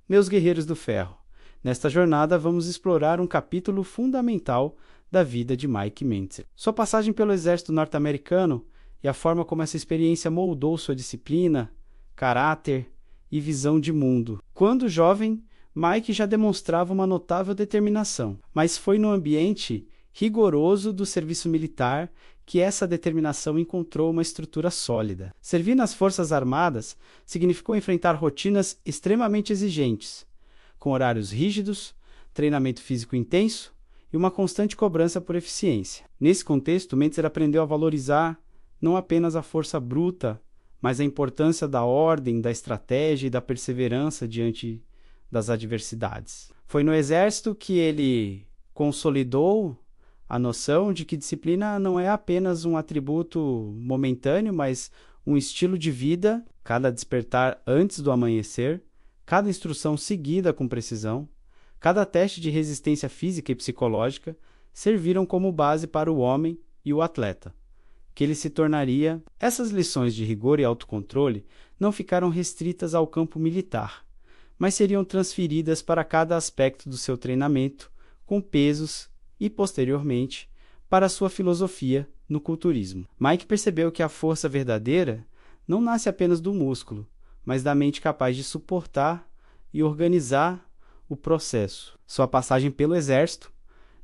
Meus guerreiros do ferro, nesta jornada vamos explorar um capítulo fundamental da vida de Mike Mentzer. Sua passagem pelo exército norte-americano e a forma como essa experiência moldou sua disciplina, caráter e visão de mundo. Quando jovem, Mike já demonstrava uma notável determinação, mas foi no ambiente rigoroso do serviço militar que essa determinação encontrou uma estrutura sólida. Servir nas Forças Armadas significou enfrentar rotinas extremamente exigentes, com horários rígidos, treinamento físico intenso e uma constante cobrança por eficiência. Nesse contexto, Mentzer aprendeu a valorizar não apenas a força bruta, mas a importância da ordem, da estratégia e da perseverança diante das adversidades. Foi no Exército que ele consolidou a noção de que disciplina não é apenas um atributo momentâneo, mas um estilo de vida, cada despertar antes do amanhecer, cada instrução seguida com precisão, cada teste de resistência física e psicológica serviram como base para o homem e o atleta, que ele se tornaria. Essas lições de rigor e autocontrole não ficaram restritas ao campo militar, mas seriam transferidas para cada aspecto do seu treinamento, com pesos e, posteriormente, para a sua filosofia no culturismo. Mike percebeu que a força verdadeira não nasce apenas do músculo, mas da mente capaz de suportar e organizar o processo. Sua passagem pelo exército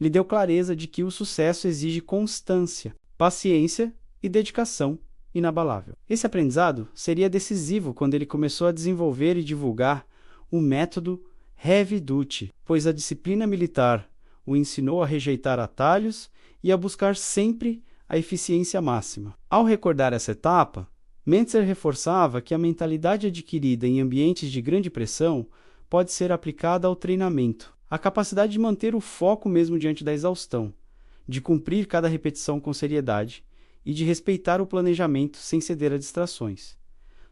lhe deu clareza de que o sucesso exige constância, paciência e dedicação inabalável. Esse aprendizado seria decisivo quando ele começou a desenvolver e divulgar o método Heavy Duty, pois a disciplina militar o ensinou a rejeitar atalhos e a buscar sempre a eficiência máxima. Ao recordar essa etapa, Mentzer reforçava que a mentalidade adquirida em ambientes de grande pressão pode ser aplicada ao treinamento. A capacidade de manter o foco mesmo diante da exaustão, de cumprir cada repetição com seriedade e de respeitar o planejamento sem ceder a distrações.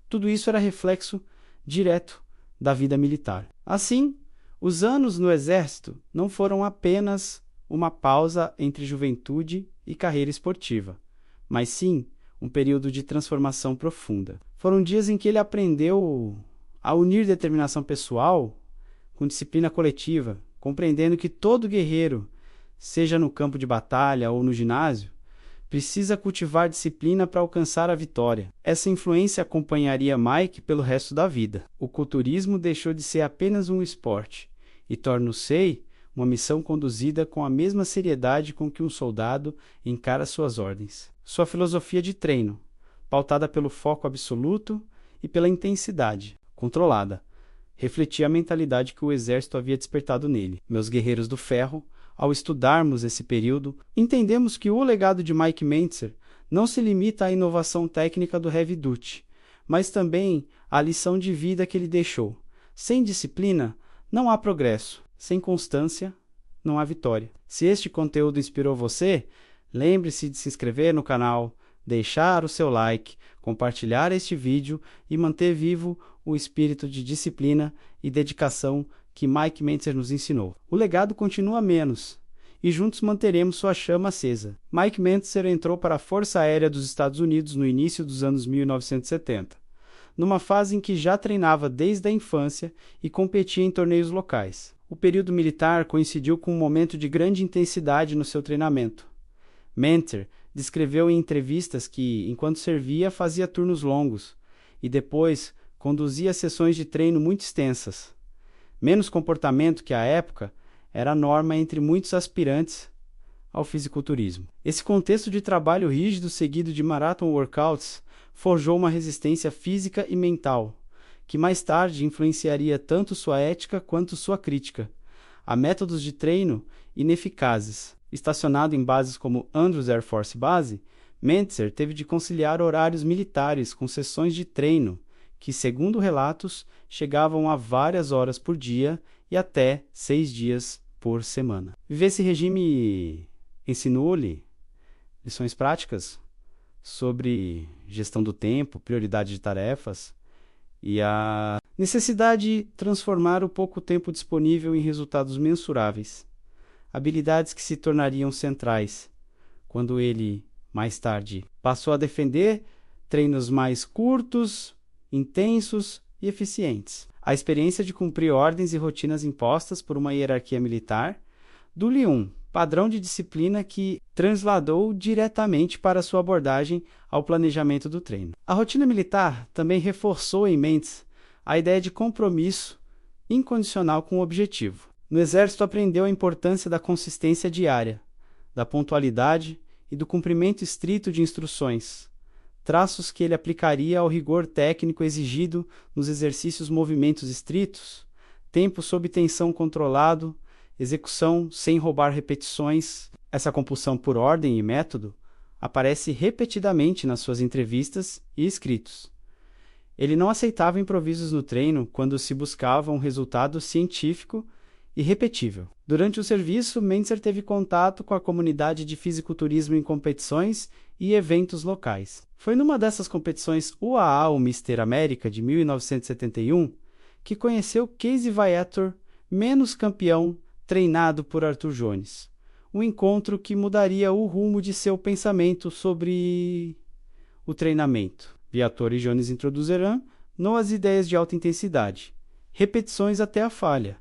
Tudo isso era reflexo direto da vida militar. Assim, os anos no Exército não foram apenas uma pausa entre juventude e carreira esportiva, mas sim um período de transformação profunda. Foram dias em que ele aprendeu a unir determinação pessoal com disciplina coletiva, compreendendo que todo guerreiro, seja no campo de batalha ou no ginásio, precisa cultivar disciplina para alcançar a vitória. Essa influência acompanharia Mike pelo resto da vida. O culturismo deixou de ser apenas um esporte e torna-se uma missão conduzida com a mesma seriedade com que um soldado encara suas ordens. Sua filosofia de treino, pautada pelo foco absoluto e pela intensidade controlada, refletia a mentalidade que o exército havia despertado nele. Meus guerreiros do ferro, ao estudarmos esse período, entendemos que o legado de Mike Mentzer não se limita à inovação técnica do Heavy Duty, mas também à lição de vida que ele deixou. Sem disciplina, não há progresso. Sem constância, não há vitória. Se este conteúdo inspirou você, lembre-se de se inscrever no canal, deixar o seu like, compartilhar este vídeo e manter vivo o espírito de disciplina e dedicação que Mike Mentzer nos ensinou. O legado continua menos, e juntos manteremos sua chama acesa. Mike Mentzer entrou para a Força Aérea dos Estados Unidos no início dos anos 1970, numa fase em que já treinava desde a infância e competia em torneios locais. O período militar coincidiu com um momento de grande intensidade no seu treinamento. Mentzer descreveu em entrevistas que, enquanto servia, fazia turnos longos e depois conduzia sessões de treino muito extensas. Menos comportamento que à época era a norma entre muitos aspirantes ao fisiculturismo. Esse contexto de trabalho rígido seguido de marathon workouts forjou uma resistência física e mental, que mais tarde influenciaria tanto sua ética quanto sua crítica a métodos de treino ineficazes. Estacionado em bases como Andrews Air Force Base, Mentzer teve de conciliar horários militares com sessões de treino que, segundo relatos, chegavam a várias horas por dia e até 6 dias por semana. Viver esse regime ensinou-lhe lições práticas sobre gestão do tempo, prioridade de tarefas e a necessidade de transformar o pouco tempo disponível em resultados mensuráveis, habilidades que se tornariam centrais quando ele, mais tarde, passou a defender treinos mais curtos, intensos e eficientes. a experiência de cumprir ordens e rotinas impostas por uma hierarquia militar. Dule 1. Padrão de disciplina que transladou diretamente para sua abordagem ao planejamento do treino. A rotina militar também reforçou em Mentzer a ideia de compromisso incondicional com o objetivo. No Exército, aprendeu a importância da consistência diária, da pontualidade e do cumprimento estrito de instruções, traços que ele aplicaria ao rigor técnico exigido nos exercícios movimentos estritos, tempo sob tensão controlado, execução sem roubar repetições. Essa compulsão por ordem e método aparece repetidamente nas suas entrevistas e escritos. Ele não aceitava improvisos no treino quando se buscava um resultado científico e repetível. Durante o serviço, Mentzer teve contato com a comunidade de fisiculturismo em competições e eventos locais. Foi numa dessas competições UAA ou Mister América de 1971 que conheceu Casey Viator, menos campeão, treinado por Arthur Jones. Um encontro que mudaria o rumo de seu pensamento sobre o treinamento. Viator e Jones introduzirão novas ideias de alta intensidade, repetições até a falha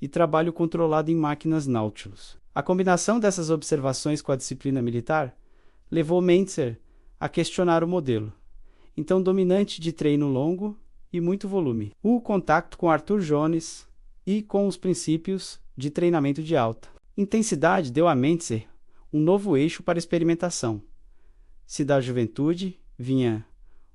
e trabalho controlado em máquinas Nautilus. A combinação dessas observações com a disciplina militar levou Mentzer a questionar o modelo, então dominante de treino longo e muito volume, o contato com Arthur Jones e com os princípios de treinamento de alta intensidade deu a Mentzer um novo eixo para experimentação. Se da juventude vinha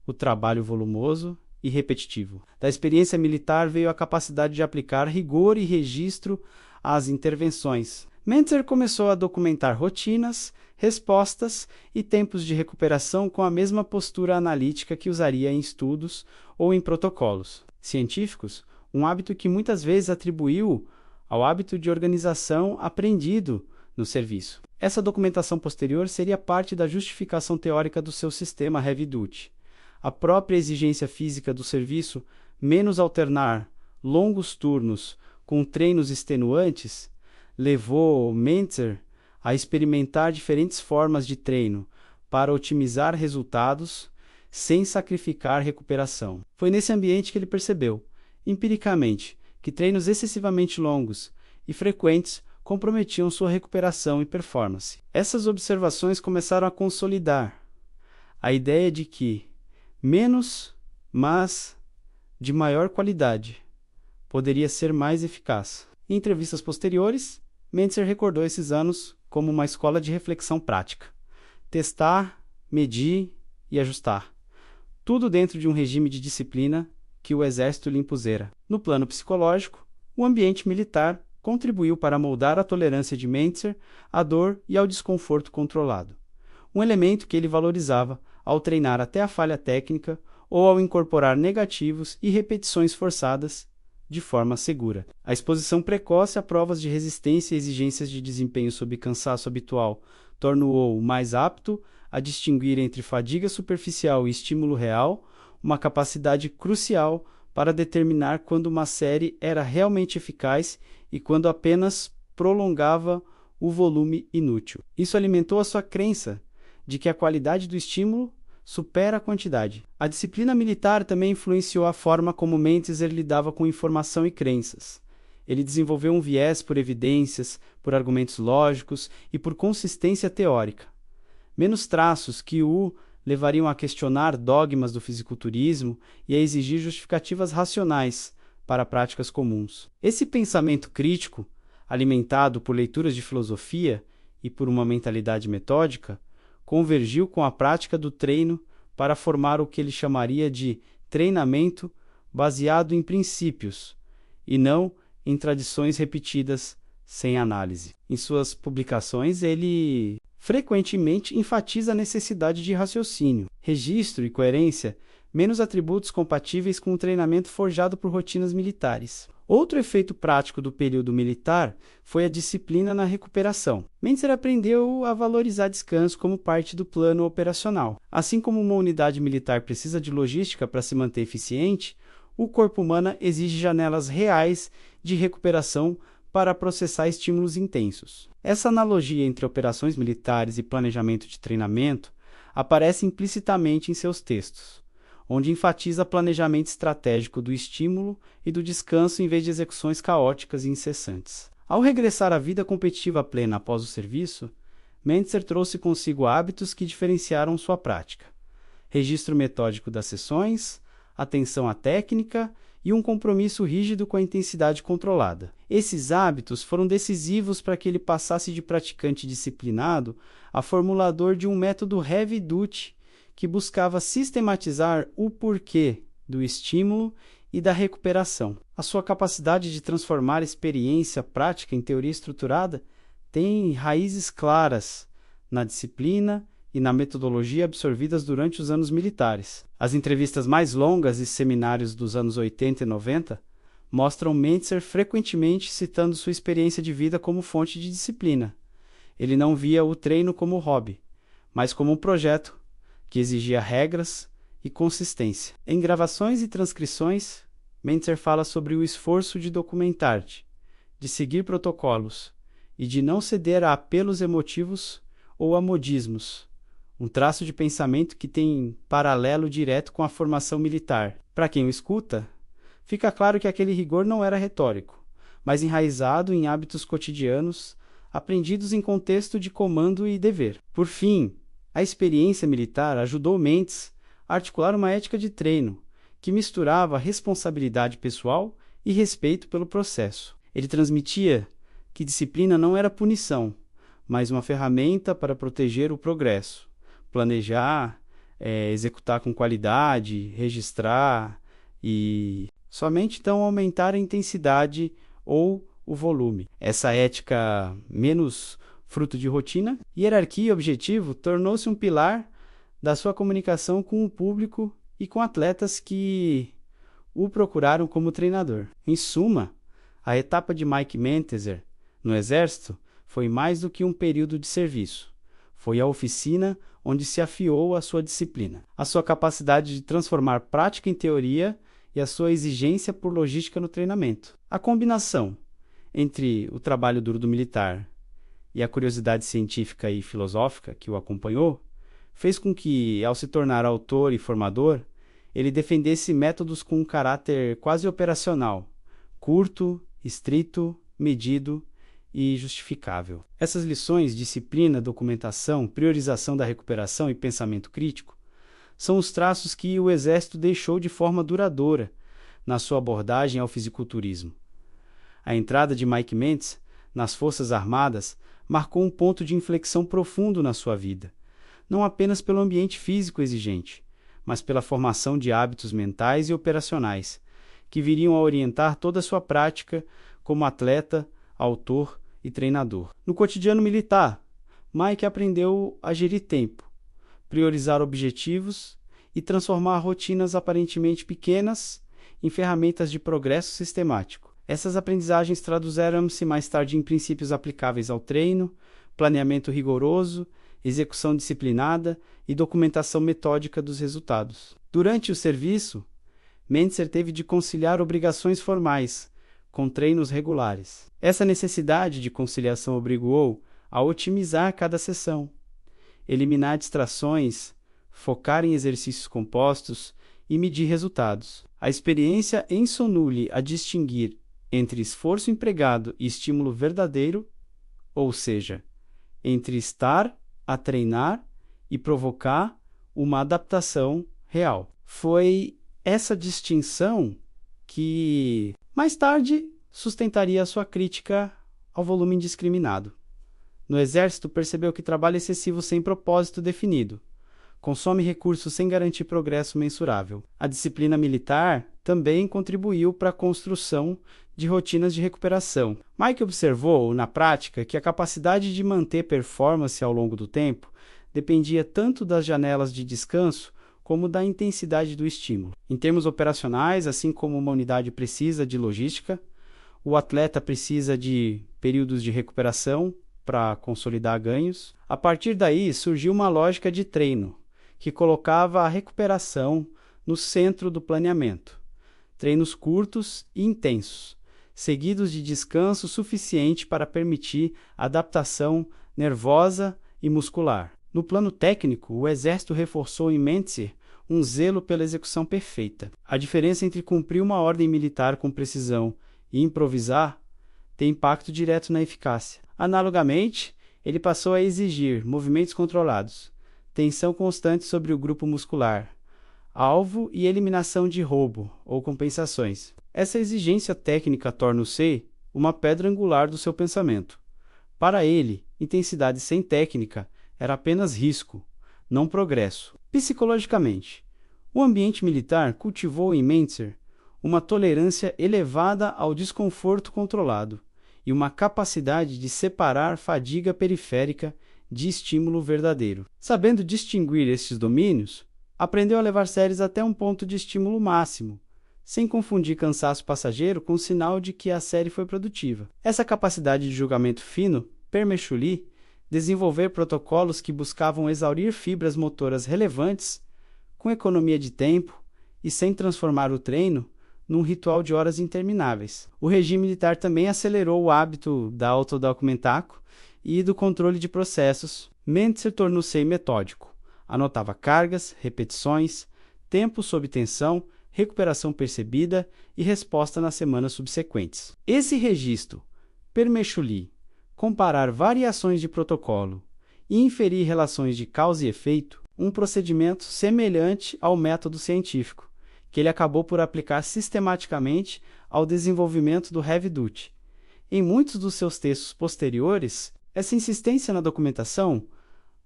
o trabalho volumoso e repetitivo. Da experiência militar veio a capacidade de aplicar rigor e registro às intervenções. Mentzer começou a documentar rotinas, respostas e tempos de recuperação com a mesma postura analítica que usaria em estudos ou em protocolos científicos, um hábito que muitas vezes atribuiu ao hábito de organização aprendido no serviço. Essa documentação posterior seria parte da justificação teórica do seu sistema Heavy Duty. A própria exigência física do serviço, menos alternar longos turnos com treinos extenuantes, levou Mentzer a experimentar diferentes formas de treino para otimizar resultados sem sacrificar recuperação. Foi nesse ambiente que ele percebeu, empiricamente, que treinos excessivamente longos e frequentes comprometiam sua recuperação e performance. Essas observações começaram a consolidar a ideia de que menos, mas de maior qualidade, poderia ser mais eficaz. Em entrevistas posteriores, Mentzer recordou esses anos como uma escola de reflexão prática. Testar, medir e ajustar. Tudo dentro de um regime de disciplina que o Exército lhe impusera. No plano psicológico, o ambiente militar contribuiu para moldar a tolerância de Mentzer à dor e ao desconforto controlado. Um elemento que ele valorizava ao treinar até a falha técnica ou ao incorporar negativos e repetições forçadas de forma segura. A exposição precoce a provas de resistência e exigências de desempenho sob cansaço habitual tornou-o mais apto a distinguir entre fadiga superficial e estímulo real, uma capacidade crucial para determinar quando uma série era realmente eficaz e quando apenas prolongava o volume inútil. Isso alimentou a sua crença de que a qualidade do estímulo supera a quantidade. A disciplina militar também influenciou a forma como Mentzer lidava com informação e crenças. Ele desenvolveu um viés por evidências, por argumentos lógicos e por consistência teórica. Menos traços que o levariam a questionar dogmas do fisiculturismo e a exigir justificativas racionais para práticas comuns. Esse pensamento crítico, alimentado por leituras de filosofia e por uma mentalidade metódica, convergiu com a prática do treino para formar o que ele chamaria de treinamento baseado em princípios, e não em tradições repetidas sem análise. Em suas publicações, ele frequentemente enfatiza a necessidade de raciocínio, registro e coerência, menos atributos compatíveis com o treinamento forjado por rotinas militares. Outro efeito prático do período militar foi a disciplina na recuperação. Mentzer aprendeu a valorizar descanso como parte do plano operacional. Assim como uma unidade militar precisa de logística para se manter eficiente, o corpo humano exige janelas reais de recuperação para processar estímulos intensos. Essa analogia entre operações militares e planejamento de treinamento aparece implicitamente em seus textos. onde enfatiza planejamento estratégico do estímulo e do descanso em vez de execuções caóticas e incessantes. Ao regressar à vida competitiva plena após o serviço, Mentzer trouxe consigo hábitos que diferenciaram sua prática: registro metódico das sessões, atenção à técnica e um compromisso rígido com a intensidade controlada. Esses hábitos foram decisivos para que ele passasse de praticante disciplinado a formulador de um método heavy duty que buscava sistematizar o porquê do estímulo e da recuperação. A sua capacidade de transformar experiência prática em teoria estruturada tem raízes claras na disciplina e na metodologia absorvidas durante os anos militares. As entrevistas mais longas e seminários dos anos 80 e 90 mostram Mentzer frequentemente citando sua experiência de vida como fonte de disciplina. Ele não via o treino como hobby, mas como um projeto que exigia regras e consistência. Em gravações e transcrições, Mentzer fala sobre o esforço de documentar-te, de seguir protocolos e de não ceder a apelos emotivos ou a modismos, um traço de pensamento que tem paralelo direto com a formação militar. Para quem o escuta, fica claro que aquele rigor não era retórico, mas enraizado em hábitos cotidianos, aprendidos em contexto de comando e dever. Por fim, a experiência militar ajudou Mentzer a articular uma ética de treino que misturava responsabilidade pessoal e respeito pelo processo. Ele transmitia que disciplina não era punição, mas uma ferramenta para proteger o progresso. Planejar, executar com qualidade, registrar e somente então aumentar a intensidade ou o volume. Essa ética menos fruto de rotina, hierarquia e objetivo tornou-se um pilar da sua comunicação com o público e com atletas que o procuraram como treinador. Em suma, a etapa de Mike Mentzer no Exército foi mais do que um período de serviço. Foi a oficina onde se afiou a sua disciplina, a sua capacidade de transformar prática em teoria e a sua exigência por logística no treinamento. A combinação entre o trabalho duro do militar e a curiosidade científica e filosófica que o acompanhou fez com que, ao se tornar autor e formador, ele defendesse métodos com um caráter quase operacional, curto, estrito, medido e justificável. Essas lições, disciplina, documentação, priorização da recuperação e pensamento crítico, são os traços que o Exército deixou de forma duradoura na sua abordagem ao fisiculturismo. A entrada de Mike Mentzer nas Forças Armadas marcou um ponto de inflexão profundo na sua vida, não apenas pelo ambiente físico exigente, mas pela formação de hábitos mentais e operacionais, que viriam a orientar toda a sua prática como atleta, autor e treinador. No cotidiano militar, Mike aprendeu a gerir tempo, priorizar objetivos e transformar rotinas aparentemente pequenas em ferramentas de progresso sistemático. Essas aprendizagens traduziram-se mais tarde em princípios aplicáveis ao treino, planeamento rigoroso, execução disciplinada e documentação metódica dos resultados. Durante o serviço, Mentzer teve de conciliar obrigações formais com treinos regulares. Essa necessidade de conciliação obrigou a otimizar cada sessão, eliminar distrações, focar em exercícios compostos e medir resultados. A experiência ensinou-lhe a distinguir entre esforço empregado e estímulo verdadeiro, ou seja, entre estar a treinar e provocar uma adaptação real. Foi essa distinção que, mais tarde, sustentaria a sua crítica ao volume indiscriminado. No Exército, percebeu que trabalho excessivo sem propósito definido consome recursos sem garantir progresso mensurável. A disciplina militar também contribuiu para a construção de rotinas de recuperação. Mike observou, na prática, que a capacidade de manter performance ao longo do tempo dependia tanto das janelas de descanso como da intensidade do estímulo. Em termos operacionais, assim como uma unidade precisa de logística, o atleta precisa de períodos de recuperação para consolidar ganhos. A partir daí, surgiu uma lógica de treino, que colocava a recuperação no centro do planeamento. Treinos curtos e intensos, seguidos de descanso suficiente para permitir adaptação nervosa e muscular. No plano técnico, o Exército reforçou em Mentzer um zelo pela execução perfeita. A diferença entre cumprir uma ordem militar com precisão e improvisar tem impacto direto na eficácia. Analogamente, ele passou a exigir movimentos controlados, tensão constante sobre o grupo muscular, alvo e eliminação de roubo ou compensações. Essa exigência técnica torna o C uma pedra angular do seu pensamento. Para ele, intensidade sem técnica era apenas risco, não progresso. Psicologicamente, o ambiente militar cultivou em Mentzer uma tolerância elevada ao desconforto controlado e uma capacidade de separar fadiga periférica de estímulo verdadeiro. Sabendo distinguir estes domínios, aprendeu a levar séries até um ponto de estímulo máximo, sem confundir cansaço passageiro com sinal de que a série foi produtiva. Essa capacidade de julgamento fino permitiu-lhe desenvolver protocolos que buscavam exaurir fibras motoras relevantes com economia de tempo e sem transformar o treino num ritual de horas intermináveis. O regime militar também acelerou o hábito da autodocumentaco e do controle de processos. Mentzer tornou-se metódico. Anotava cargas, repetições, tempo sob tensão, recuperação percebida e resposta nas semanas subsequentes. Esse registro permitiu-lhe comparar variações de protocolo e inferir relações de causa e efeito, um procedimento semelhante ao método científico, que ele acabou por aplicar sistematicamente ao desenvolvimento do heavy duty. Em muitos dos seus textos posteriores, essa insistência na documentação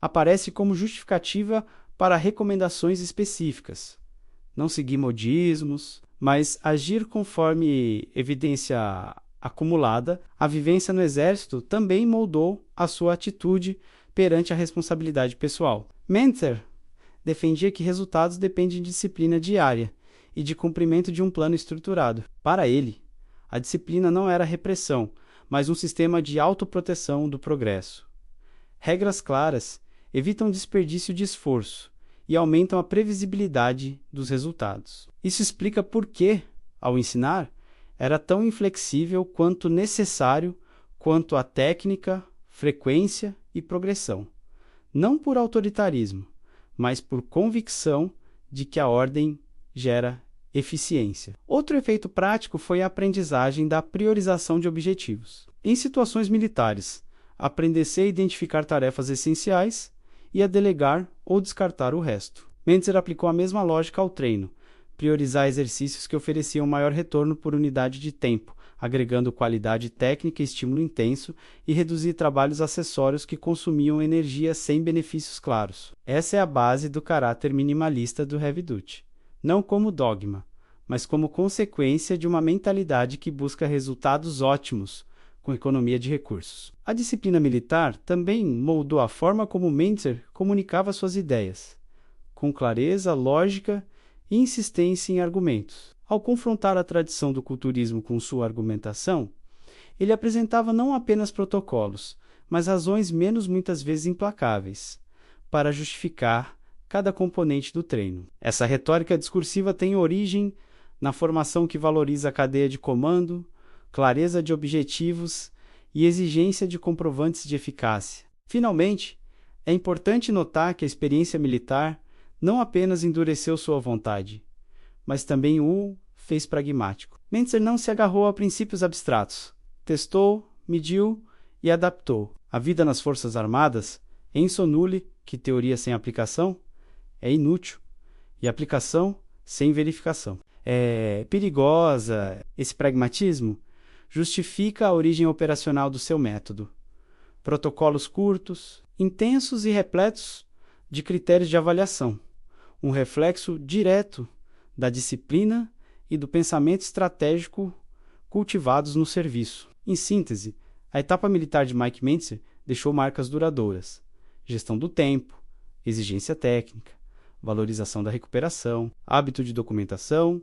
aparece como justificativa para recomendações específicas. Não seguir modismos, mas agir conforme evidência acumulada. A vivência no exército também moldou a sua atitude perante a responsabilidade pessoal. Mentzer defendia que resultados dependem de disciplina diária e de cumprimento de um plano estruturado. Para ele, a disciplina não era repressão, mas um sistema de autoproteção do progresso. Regras claras evitam desperdício de esforço e aumentam a previsibilidade dos resultados. Isso explica por que, ao ensinar, era tão inflexível quanto necessário quanto a técnica, frequência e progressão. Não por autoritarismo, mas por convicção de que a ordem gera eficiência. Outro efeito prático foi a aprendizagem da priorização de objetivos. Em situações militares, aprender-se a identificar tarefas essenciais e a delegar ou descartar o resto. Mentzer aplicou a mesma lógica ao treino, priorizar exercícios que ofereciam maior retorno por unidade de tempo, agregando qualidade técnica e estímulo intenso, e reduzir trabalhos acessórios que consumiam energia sem benefícios claros. Essa é a base do caráter minimalista do heavy duty. Não como dogma, mas como consequência de uma mentalidade que busca resultados ótimos, com economia de recursos. A disciplina militar também moldou a forma como Mentzer comunicava suas ideias, com clareza, lógica e insistência em argumentos. Ao confrontar a tradição do culturismo com sua argumentação, ele apresentava não apenas protocolos, mas razões menos muitas vezes implacáveis, para justificar cada componente do treino. Essa retórica discursiva tem origem na formação que valoriza a cadeia de comando, clareza de objetivos e exigência de comprovantes de eficácia. Finalmente, é importante notar que a experiência militar não apenas endureceu sua vontade, mas também o fez pragmático. Mentzer não se agarrou a princípios abstratos. Testou, mediu e adaptou. A vida nas Forças Armadas, enso nulle, que teoria sem aplicação, é inútil, e aplicação sem verificação. É perigosa. Esse pragmatismo justifica a origem operacional do seu método. Protocolos curtos, intensos e repletos de critérios de avaliação, um reflexo direto da disciplina e do pensamento estratégico cultivados no serviço. Em síntese, a etapa militar de Mike Mentzer deixou marcas duradouras: gestão do tempo, exigência técnica, valorização da recuperação, hábito de documentação,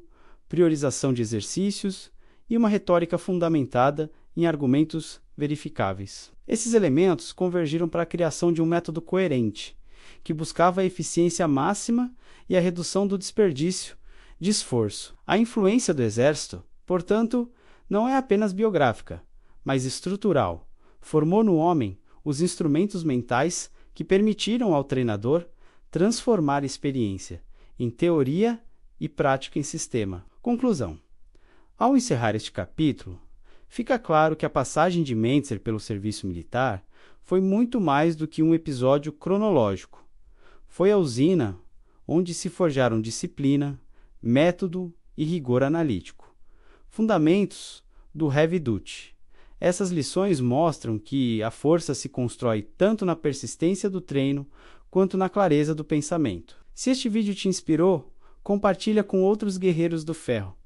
priorização de exercícios e uma retórica fundamentada em argumentos verificáveis. Esses elementos convergiram para a criação de um método coerente, que buscava a eficiência máxima e a redução do desperdício de esforço. A influência do Exército, portanto, não é apenas biográfica, mas estrutural. Formou no homem os instrumentos mentais que permitiram ao treinador transformar a experiência em teoria e prática em sistema. Conclusão. Ao encerrar este capítulo, fica claro que a passagem de Mentzer pelo serviço militar foi muito mais do que um episódio cronológico. Foi a usina onde se forjaram disciplina, método e rigor analítico. Fundamentos do Heavy Duty. Essas lições mostram que a força se constrói tanto na persistência do treino quanto na clareza do pensamento. Se este vídeo te inspirou, compartilha com outros guerreiros do ferro.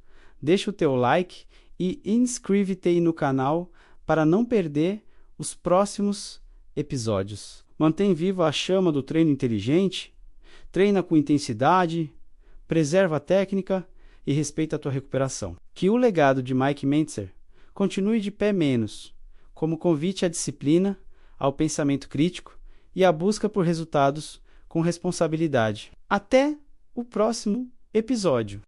Deixa o teu like e inscreve-te aí no canal para não perder os próximos episódios. Mantém viva a chama do treino inteligente, treina com intensidade, preserva a técnica e respeita a tua recuperação. Que o legado de Mike Mentzer continue de pé menos, como convite à disciplina, ao pensamento crítico e à busca por resultados com responsabilidade. Até o próximo episódio.